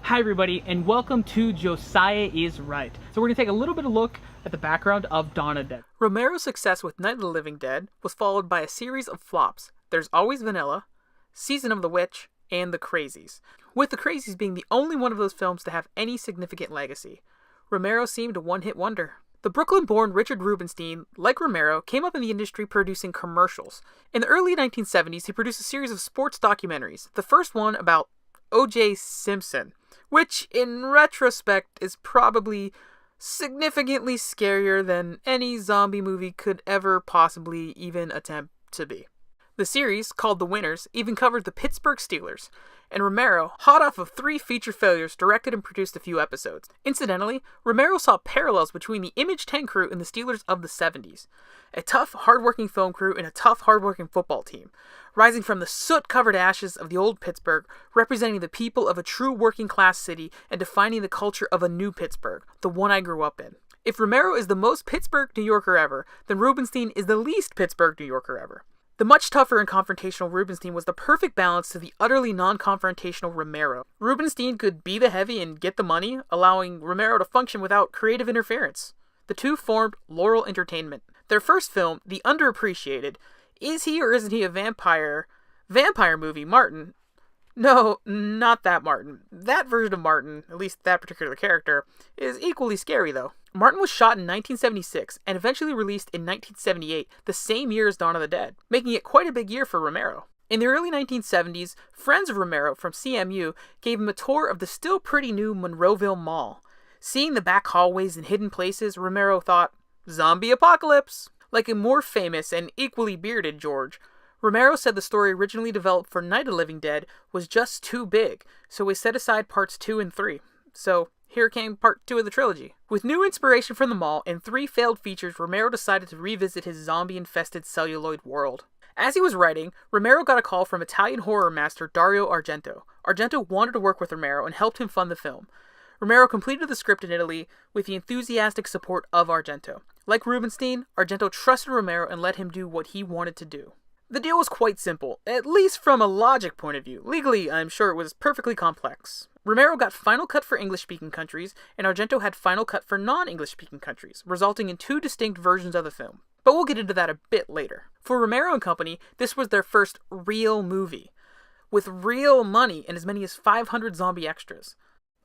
Hi everybody, and welcome to Josiah is Right. So we're going to take a little bit of look at the background of Dawn of the Dead. Romero's success with Night of the Living Dead was followed by a series of flops. There's Always Vanilla, Season of the Witch, and The Crazies, with The Crazies being the only one of those films to have any significant legacy. Romero seemed a one-hit wonder. The Brooklyn-born Richard Rubenstein, like Romero, came up in the industry producing commercials. In the early 1970s, he produced a series of sports documentaries, the first one about O.J. Simpson, which, in retrospect, is probably significantly scarier than any zombie movie could ever possibly even attempt to be. The series, called The Winners, even covered the Pittsburgh Steelers, and Romero, hot off of 3 feature failures, directed and produced a few episodes. Incidentally, Romero saw parallels between the Image 10 crew and the Steelers of the 70s. A tough, hard-working film crew and a tough, hard-working football team, rising from the soot-covered ashes of the old Pittsburgh, representing the people of a true working-class city and defining the culture of a new Pittsburgh, the one I grew up in. If Romero is the most Pittsburgh New Yorker ever, then Rubenstein is the least Pittsburgh New Yorker ever. The much tougher and confrontational Rubenstein was the perfect balance to the utterly non-confrontational Romero. Rubenstein could be the heavy and get the money, allowing Romero to function without creative interference. The two formed Laurel Entertainment. Their first film, the underappreciated Is He or Isn't He a Vampire movie, Martin. No, not that Martin. That version of Martin, at least that particular character, is equally scary though. Martin was shot in 1976 and eventually released in 1978, the same year as Dawn of the Dead, making it quite a big year for Romero. In the early 1970s, friends of Romero from CMU gave him a tour of the still pretty new Monroeville Mall. Seeing the back hallways and hidden places, Romero thought, zombie apocalypse! Like a more famous and equally bearded George, Romero said the story originally developed for Night of the Living Dead was just too big, so he set aside parts 2 and 3. So, here came part 2 of the trilogy. With new inspiration from the mall and 3 failed features, Romero decided to revisit his zombie-infested celluloid world. As he was writing, Romero got a call from Italian horror master Dario Argento. Argento wanted to work with Romero and helped him fund the film. Romero completed the script in Italy with the enthusiastic support of Argento. Like Rubenstein, Argento trusted Romero and let him do what he wanted to do. The deal was quite simple, at least from a logic point of view. Legally, I'm sure it was perfectly complex. Romero got final cut for English-speaking countries, and Argento had final cut for non-English-speaking countries, resulting in 2 distinct versions of the film. But we'll get into that a bit later. For Romero and company, this was their first real movie, with real money and as many as 500 zombie extras.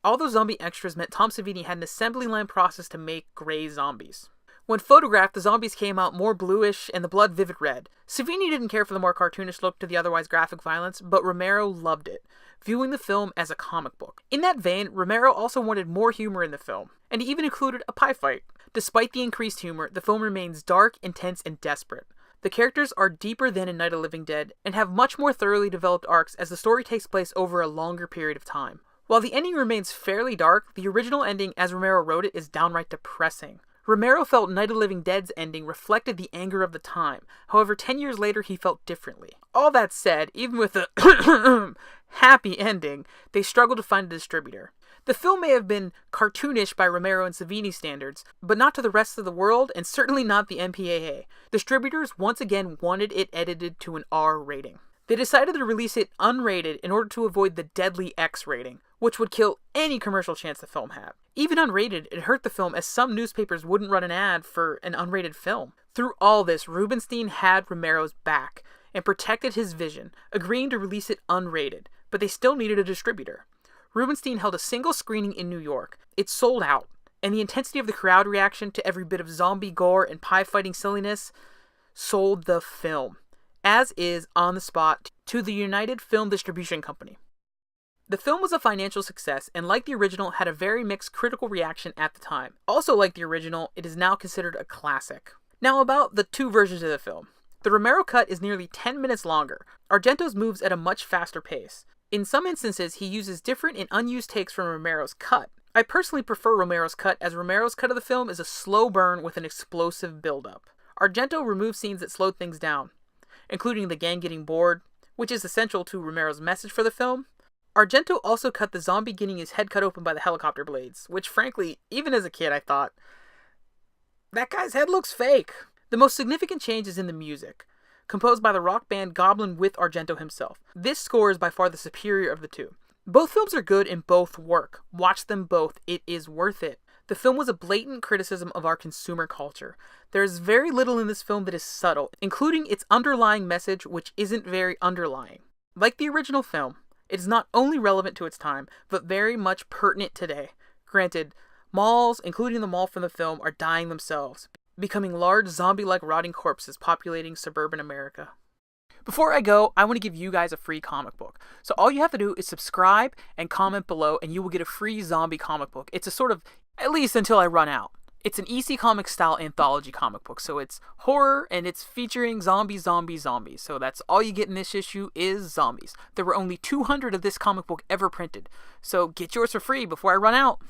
All those zombie extras meant Tom Savini had an assembly line process to make gray zombies. When photographed, the zombies came out more bluish and the blood vivid red. Savini didn't care for the more cartoonish look to the otherwise graphic violence, but Romero loved it, viewing the film as a comic book. In that vein, Romero also wanted more humor in the film, and he even included a pie fight. Despite the increased humor, the film remains dark, intense, and desperate. The characters are deeper than in Night of the Living Dead, and have much more thoroughly developed arcs as the story takes place over a longer period of time. While the ending remains fairly dark, the original ending as Romero wrote it is downright depressing. Romero felt Night of the Living Dead's ending reflected the anger of the time. However, 10 years later, he felt differently. All that said, even with a happy ending, they struggled to find a distributor. The film may have been cartoonish by Romero and Savini standards, but not to the rest of the world, and certainly not the MPAA. Distributors once again wanted it edited to an R rating. They decided to release it unrated in order to avoid the deadly X rating, which would kill any commercial chance the film had. Even unrated, it hurt the film as some newspapers wouldn't run an ad for an unrated film. Through all this, Rubenstein had Romero's back and protected his vision, agreeing to release it unrated, but they still needed a distributor. Rubenstein held a single screening in New York. It sold out, and the intensity of the crowd reaction to every bit of zombie gore and pie-fighting silliness sold the film, as is on the spot, to the United Film Distribution Company. The film was a financial success, and like the original, had a very mixed critical reaction at the time. Also like the original, it is now considered a classic. Now about the 2 versions of the film. The Romero cut is nearly 10 minutes longer. Argento's moves at a much faster pace. In some instances, he uses different and unused takes from Romero's cut. I personally prefer Romero's cut, as Romero's cut of the film is a slow burn with an explosive build-up. Argento removed scenes that slowed things down, including the gang getting bored, which is essential to Romero's message for the film. Argento also cut the zombie getting his head cut open by the helicopter blades, which frankly, even as a kid I thought, that guy's head looks fake. The most significant change is in the music. composed by the rock band Goblin with Argento himself. This score is by far the superior of the two. Both films are good and both work. Watch them both. It is worth it. The film was a blatant criticism of our consumer culture. There is very little in this film that is subtle, including its underlying message, which isn't very underlying. Like the original film, it is not only relevant to its time, but very much pertinent today. Granted, malls, including the mall from the film, are dying themselves, becoming large zombie-like rotting corpses populating suburban America. Before I go, I want to give you guys a free comic book. So all you have to do is subscribe and comment below, and you will get a free zombie comic book. It's a sort of, at least until I run out. It's an EC Comics style anthology comic book. So it's horror and it's featuring zombies. So that's all you get in this issue is zombies. There were only 200 of this comic book ever printed. So get yours for free before I run out.